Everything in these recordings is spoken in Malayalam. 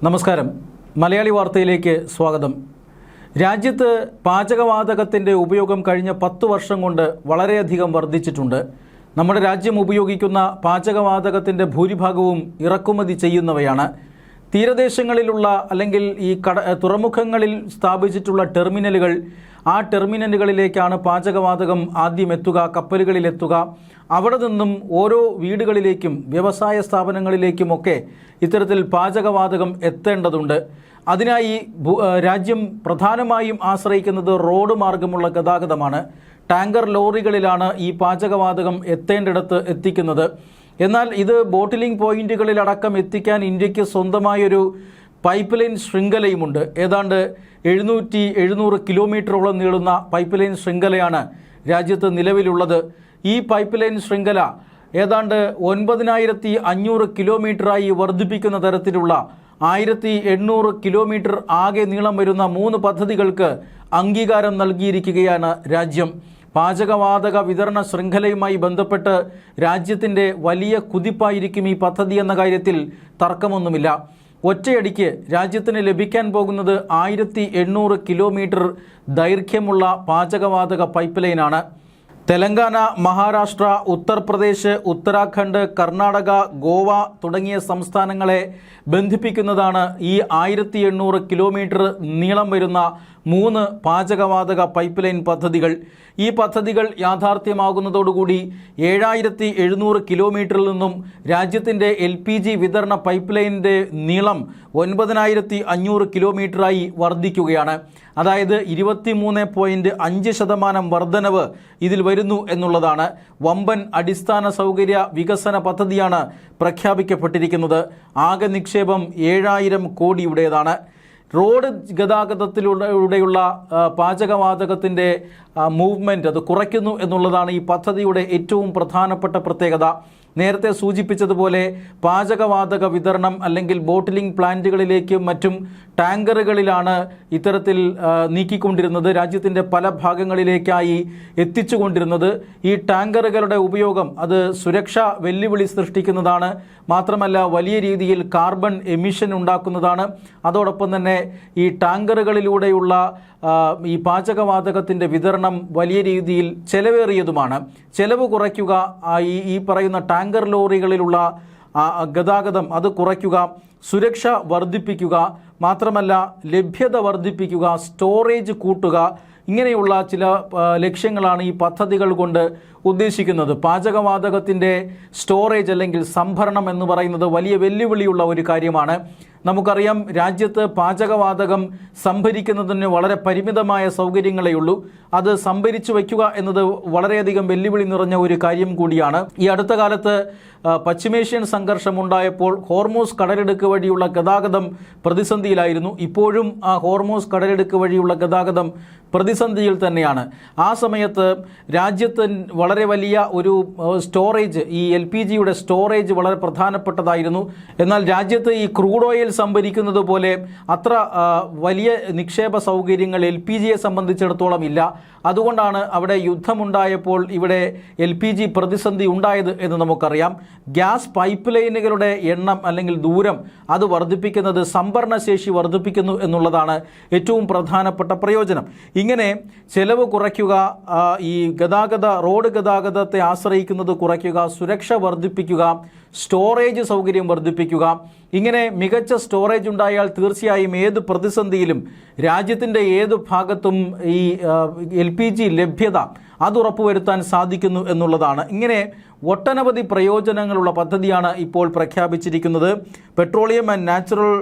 നമസ്കാരം. മലയാളി വാർത്തയിലേക്ക് സ്വാഗതം. രാജ്യത്ത് പാചകവാതകത്തിൻ്റെ ഉപയോഗം കഴിഞ്ഞ 10 വർഷം കൊണ്ട് വളരെയധികം വർദ്ധിച്ചിട്ടുണ്ട്. നമ്മുടെ രാജ്യം ഉപയോഗിക്കുന്ന പാചകവാതകത്തിൻ്റെ ഭൂരിഭാഗവും ഇറക്കുമതി ചെയ്യുന്നവയാണ്. തീരദേശങ്ങളിലുള്ള അല്ലെങ്കിൽ ഈ തുറമുഖങ്ങളിൽ സ്ഥാപിച്ചിട്ടുള്ള ടെർമിനലുകൾ, ആ ടെർമിനലുകളിലേക്കാണ് പാചകവാതകം ആദ്യം എത്തുക, കപ്പലുകളിലെത്തുക. അവിടെ നിന്നും ഓരോ വീടുകളിലേക്കും വ്യവസായ സ്ഥാപനങ്ങളിലേക്കുമൊക്കെ ഇത്തരത്തിൽ പാചകവാതകം എത്തേണ്ടതുണ്ട്. അതിനായി രാജ്യം പ്രധാനമായും ആശ്രയിക്കുന്നത് റോഡ് മാർഗമുള്ള ഗതാഗതമാണ്. ടാങ്കർ ലോറികളിലാണ് ഈ പാചകവാതകം എത്തേണ്ടിടത്ത് എത്തിക്കുന്നത്. എന്നാൽ ഇത് ബോട്ടിലിംഗ് പോയിന്റുകളിലടക്കം എത്തിക്കാൻ ഇന്ത്യക്ക് സ്വന്തമായൊരു പൈപ്പ് ലൈൻ ശൃംഖലയുമുണ്ട്. ഏതാണ്ട് 700 കിലോമീറ്ററോളം നീളുന്ന പൈപ്പ് ലൈൻ ശൃംഖലയാണ് രാജ്യത്ത് നിലവിലുള്ളത്. ഈ പൈപ്പ് ലൈൻ ശൃംഖല ഏതാണ്ട് 9500 കിലോമീറ്ററായി വർദ്ധിപ്പിക്കുന്ന തരത്തിലുള്ള 1800 കിലോമീറ്റർ ആകെ നീളം വരുന്ന 3 പദ്ധതികൾക്ക് അംഗീകാരം നൽകിയിരിക്കുകയാണ് രാജ്യം. പാചകവാതക വിതരണ ശൃംഖലയുമായി ബന്ധപ്പെട്ട് രാജ്യത്തിൻ്റെ വലിയ കുതിപ്പായിരിക്കും ഈ പദ്ധതി എന്ന കാര്യത്തിൽ തർക്കമൊന്നുമില്ല. ഒറ്റയടിക്ക് രാജ്യത്തിന് ലഭിക്കാൻ പോകുന്നത് 1800 കിലോമീറ്റർ ദൈർഘ്യമുള്ള പാചകവാതക പൈപ്പ് ലൈനാണ്. തെലങ്കാന, മഹാരാഷ്ട്ര, ഉത്തർപ്രദേശ്, ഉത്തരാഖണ്ഡ്, കർണാടക, ഗോവ തുടങ്ങിയ സംസ്ഥാനങ്ങളെ ബന്ധിപ്പിക്കുന്നതാണ് ഈ 1800 കിലോമീറ്റർ നീളം വരുന്ന 3 പാചകവാതക പൈപ്പ് ലൈൻ പദ്ധതികൾ. ഈ പദ്ധതികൾ യാഥാർത്ഥ്യമാകുന്നതോടുകൂടി 7700 കിലോമീറ്ററിൽ നിന്നും രാജ്യത്തിൻ്റെ LPG വിതരണ പൈപ്പ് ലൈനിൻ്റെ നീളം 9500 കിലോമീറ്ററായി വർദ്ധിക്കുകയാണ്. അതായത് 23.5% വർധനവ് ഇതിൽ വരുന്നു എന്നുള്ളതാണ്. വമ്പൻ അടിസ്ഥാന സൗകര്യ വികസന പദ്ധതിയാണ് പ്രഖ്യാപിക്കപ്പെട്ടിരിക്കുന്നത്. ആകെ നിക്ഷേപം 7000 കോടിയുടേതാണ്. റോഡ് ഗതാഗതത്തിലൂടെയുള്ള പാചകവാതകത്തിൻ്റെ മൂവ്മെൻറ്റ് അത് കുറയ്ക്കുന്നു എന്നുള്ളതാണ് ഈ പദ്ധതിയുടെ ഏറ്റവും പ്രധാനപ്പെട്ട പ്രത്യേകത. നേരത്തെ സൂചിപ്പിച്ചതുപോലെ പാചകവാതക വിതരണം അല്ലെങ്കിൽ ബോട്ടിലിംഗ് പ്ലാന്റുകളിലേക്കും മറ്റും ടാങ്കറുകളിലാണ് ഇത്തരത്തിൽ നീക്കിക്കൊണ്ടിരുന്നത്, രാജ്യത്തിൻ്റെ പല ഭാഗങ്ങളിലേക്കായി എത്തിച്ചുകൊണ്ടിരുന്നത്. ഈ ടാങ്കറുകളുടെ ഉപയോഗം അത് സുരക്ഷാ വെല്ലുവിളി സൃഷ്ടിക്കുന്നതാണ്. മാത്രമല്ല വലിയ രീതിയിൽ കാർബൺ എമിഷൻ ഉണ്ടാക്കുന്നതാണ്. അതോടൊപ്പം തന്നെ ഈ ടാങ്കറുകളിലൂടെയുള്ള ഈ പാചകവാതകത്തിൻ്റെ വിതരണം വലിയ രീതിയിൽ ചെലവേറിയതുമാണ്. ചെലവ് കുറയ്ക്കുക, ഈ പറയുന്ന ടാങ്കർ ലോറികളിലുള്ള ഗതാഗതം അത് കുറയ്ക്കുക, സുരക്ഷ വർദ്ധിപ്പിക്കുക, മാത്രമല്ല ലഭ്യത വർദ്ധിപ്പിക്കുക, സ്റ്റോറേജ് കൂട്ടുക, ഇങ്ങനെയുള്ള ചില ലക്ഷ്യങ്ങളാണ് ഈ പദ്ധതികൾ കൊണ്ട് ഉദ്ദേശിക്കുന്നത്. പാചകവാതകത്തിൻ്റെ സ്റ്റോറേജ് അല്ലെങ്കിൽ സംഭരണം എന്ന് പറയുന്നത് വലിയ വെല്ലുവിളിയുള്ള ഒരു കാര്യമാണ്. നമുക്കറിയാം, രാജ്യത്ത് പാചകവാതകം സംഭരിക്കുന്നതിന് വളരെ പരിമിതമായ സൗകര്യങ്ങളേ ഉള്ളൂ. അത് സംഭരിച്ചു വയ്ക്കുക എന്നത് വളരെയധികം വെല്ലുവിളി നിറഞ്ഞ ഒരു കാര്യം കൂടിയാണ്. ഈ അടുത്ത കാലത്ത് പശ്ചിമേഷ്യൻ സംഘർഷമുണ്ടായപ്പോൾ ഹോർമൂസ് കടലിടുക്ക് വഴിയുള്ള ഗതാഗതം പ്രതിസന്ധിയിലായിരുന്നു. ഇപ്പോഴും ആ ഹോർമൂസ് കടലിടുക്ക് വഴിയുള്ള ഗതാഗതം പ്രതിസന്ധിയിൽ തന്നെയാണ്. ആ സമയത്ത് രാജ്യത്ത് വളരെ വലിയ ഒരു സ്റ്റോറേജ്, ഈ LPGയുടെ സ്റ്റോറേജ് വളരെ പ്രധാനപ്പെട്ടതായിരുന്നു. എന്നാൽ രാജ്യത്ത് ഈ ക്രൂഡ് ഓയിൽ സംഭരിക്കുന്നത് പോലെ അത്ര വലിയ നിക്ഷേപ സൗകര്യങ്ങൾ LPGയെ സംബന്ധിച്ചിടത്തോളം ഇല്ല. അതുകൊണ്ടാണ് അവിടെ യുദ്ധമുണ്ടായപ്പോൾ ഇവിടെ LPG പ്രതിസന്ധി ഉണ്ടായത് എന്ന് നമുക്കറിയാം. ഗ്യാസ് പൈപ്പ് ലൈനുകളുടെ എണ്ണം അല്ലെങ്കിൽ ദൂരം അത് വർദ്ധിപ്പിക്കുന്നത് സംഭരണശേഷി വർദ്ധിപ്പിക്കുന്നു എന്നുള്ളതാണ് ഏറ്റവും പ്രധാനപ്പെട്ട പ്രയോജനം. ഇങ്ങനെ ചെലവ് കുറയ്ക്കുക, ഈ റോഡ് ഗതാഗതത്തെ ആശ്രയിക്കുന്നത് കുറയ്ക്കുക, സുരക്ഷ വർദ്ധിപ്പിക്കുക, സ്റ്റോറേജ് സൗകര്യം വർദ്ധിപ്പിക്കുക. ഇങ്ങനെ മികച്ച സ്റ്റോറേജ് ഉണ്ടായാൽ തീർച്ചയായും ഏത് പ്രതിസന്ധിയിലും രാജ്യത്തിൻ്റെ ഏത് ഭാഗത്തും ഈ LPG ലഭ്യത അത് ഉറപ്പുവരുത്താൻ സാധിക്കുന്നു എന്നുള്ളതാണ്. ഇങ്ങനെ ഒട്ടനവധി പ്രയോജനങ്ങളുള്ള പദ്ധതിയാണ് ഇപ്പോൾ പ്രഖ്യാപിച്ചിരിക്കുന്നത്. Petroleum and natural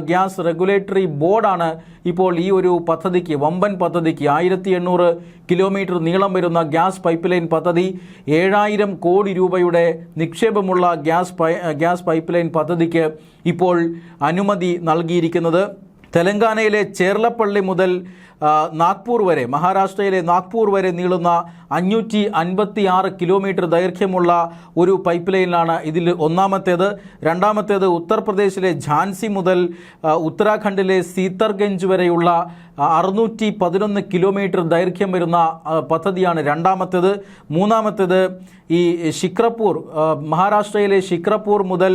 gas regulatory ബോർഡാണ് ഇപ്പോൾ ഈ ഒരു പദ്ധതിക്ക്, വമ്പൻ പദ്ധതിക്ക്, 1800 കിലോമീറ്റർ നീളം വരുന്ന ഗ്യാസ് പൈപ്പ് ലൈൻ പദ്ധതി, 7000 കോടി രൂപയുടെ നിക്ഷേപമുള്ള ഗ്യാസ് പൈപ്പ് ലൈൻ പദ്ധതിക്ക് ഇപ്പോൾ അനുമതി നൽകിയിരിക്കുന്നത്. തെലങ്കാനയിലെ ചേർലപ്പള്ളി മുതൽ നാഗ്പൂർ വരെ, മഹാരാഷ്ട്രയിലെ നാഗ്പൂർ വരെ നീളുന്ന 556 കിലോമീറ്റർ ദൈർഘ്യമുള്ള ഒരു പൈപ്പ് ലൈനിലാണ് ഇതിൽ ഒന്നാമത്തേത്. രണ്ടാമത്തേത് ഉത്തർപ്രദേശിലെ ഝാൻസി മുതൽ ഉത്തരാഖണ്ഡിലെ സീതർഗഞ്ച് വരെയുള്ള 611 കിലോമീറ്റർ ദൈർഘ്യം വരുന്ന പദ്ധതിയാണ് രണ്ടാമത്തേത്. മൂന്നാമത്തേത് ഈ ശിക്രപൂർ, മഹാരാഷ്ട്രയിലെ ശിക്രപൂർ മുതൽ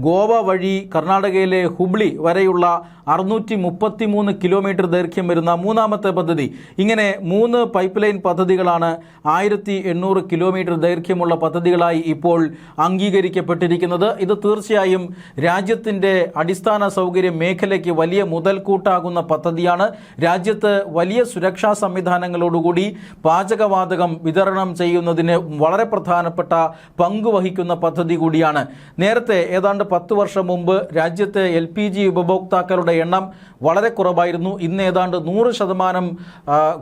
ഗോവ വഴി കർണാടകയിലെ ഹുബ്ലി വരെയുള്ള 633 കിലോമീറ്റർ ദൈർഘ്യം വരുന്ന മൂന്നാമത്തെ പദ്ധതി. ഇങ്ങനെ 3 പൈപ്പ് ലൈൻ പദ്ധതികളാണ് 1800 കിലോമീറ്റർ ദൈർഘ്യമുള്ള പദ്ധതികളായി ഇപ്പോൾ അംഗീകരിക്കപ്പെട്ടിരിക്കുന്നത്. ഇത് തീർച്ചയായും രാജ്യത്തിൻ്റെ അടിസ്ഥാന സൗകര്യ മേഖലയ്ക്ക് വലിയ മുതൽക്കൂട്ടാകുന്ന പദ്ധതിയാണ്. രാജ്യത്ത് വലിയ സുരക്ഷാ സംവിധാനങ്ങളോടുകൂടി പാചകവാതകം വിതരണം ചെയ്യുന്നതിന് വളരെ പ്രധാനപ്പെട്ട പങ്കുവഹിക്കുന്ന പദ്ധതി കൂടിയാണ്. നേരത്തെ ഏതാണ്ട് 10 വർഷം മുമ്പ് രാജ്യത്തെ LPG ഉപഭോക്താക്കളുടെ എണ്ണം വളരെ കുറവായിരുന്നു. ഇന്ന് ഏതാണ്ട് 100%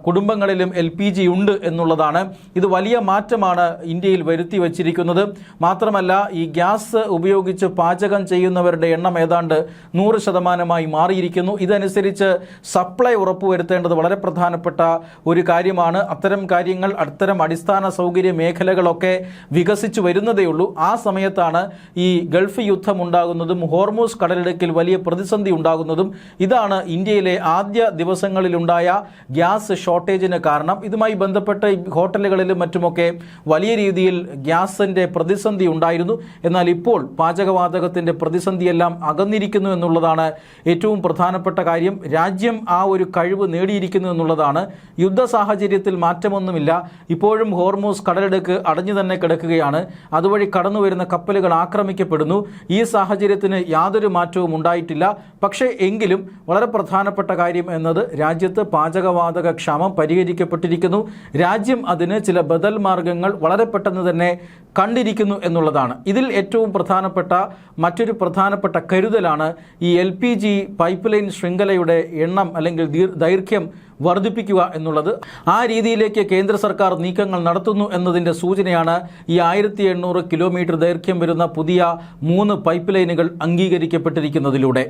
കുടുംബങ്ങളിലും LPG ഉണ്ട് എന്നുള്ളതാണ്. ഇത് വലിയ മാറ്റമാണ് ഇന്ത്യയിൽ വരുത്തി വച്ചിരിക്കുന്നത്. മാത്രമല്ല, ഈ ഗ്യാസ് ഉപയോഗിച്ച് പാചകം ചെയ്യുന്നവരുടെ എണ്ണം ഏതാണ്ട് 100% മാറിയിരിക്കുന്നു. ഇതനുസരിച്ച് സപ്ലൈ ഉറപ്പുവരുത്തേണ്ടത് വളരെ പ്രധാനപ്പെട്ട ഒരു കാര്യമാണ്. അത്തരം കാര്യങ്ങൾ, അത്തരം അടിസ്ഥാന സൗകര്യ മേഖലകളൊക്കെ വികസിച്ചു വരുന്നതേയുള്ളൂ. ആ സമയത്താണ് ഈ ഗൾഫ് യുദ്ധം ഉണ്ടാകുന്നതും ഹോർമൂസ് കടലിടുക്കിൽ വലിയ പ്രതിസന്ധി ഉണ്ടാകുന്നതും. ഇതാണ് ഇന്ത്യയിലെ ആദ്യ ദിവസങ്ങളിലുണ്ടായ ഗ്യാസ് ഷോർട്ടേജിന് കാരണം. ഇതുമായി ബന്ധപ്പെട്ട് ഹോട്ടലുകളിലും മറ്റുമൊക്കെ വലിയ രീതിയിൽ ഗ്യാസിൻ്റെ പ്രതിസന്ധി ഉണ്ടായിരുന്നു. എന്നാൽ ഇപ്പോൾ പാചകവാതകത്തിൻ്റെ പ്രതിസന്ധിയെല്ലാം അകന്നിരിക്കുന്നു എന്നുള്ളതാണ് ഏറ്റവും പ്രധാനപ്പെട്ട കാര്യം. രാജ്യം ആ ഒരു കഴിവ് നേടിയിരിക്കുന്നു എന്നുള്ളതാണ്. യുദ്ധ സാഹചര്യത്തിൽ മാറ്റമൊന്നുമില്ല. ഇപ്പോഴും ഹോർമൂസ് കടലിടുക്ക് അടഞ്ഞു തന്നെ കിടക്കുകയാണ്. അതുവഴി കടന്നു വരുന്ന കപ്പലുകൾ ആക്രമിക്കപ്പെടുന്നു. ഈ സാഹചര്യത്തിന് യാതൊരു മാറ്റവും ഉണ്ടായിട്ടില്ല. പക്ഷേ എങ്കിലും വളരെ പ്രധാനപ്പെട്ട കാര്യം എന്നത് രാജ്യത്ത് പാചകവാതക ക്ഷാമം പരിഹരിക്കപ്പെട്ടിരിക്കുന്നു. രാജ്യം അതിന് ചില ബദൽ മാർഗങ്ങൾ വളരെ പെട്ടെന്ന് തന്നെ കണ്ടിരിക്കുന്നു എന്നുള്ളതാണ്. ഇതിൽ ഏറ്റവും മറ്റൊരു പ്രധാനപ്പെട്ട കരുതലാണ് ഈ LPG പൈപ്പ് ലൈൻ ശൃംഖലയുടെ എണ്ണം അല്ലെങ്കിൽ ദൈർഘ്യം വർദ്ധിപ്പിക്കുക എന്നുള്ളത്. ആ രീതിയിലേക്ക് കേന്ദ്ര സർക്കാർ നീക്കങ്ങൾ നടത്തുന്നു എന്നതിൻ്റെ സൂചനയാണ് ഈ 1800 കിലോമീറ്റർ ദൈർഘ്യം വരുന്ന പുതിയ 3 പൈപ്പ് ലൈനുകൾ അംഗീകരിക്കപ്പെട്ടിരിക്കുന്നതിലൂടെ.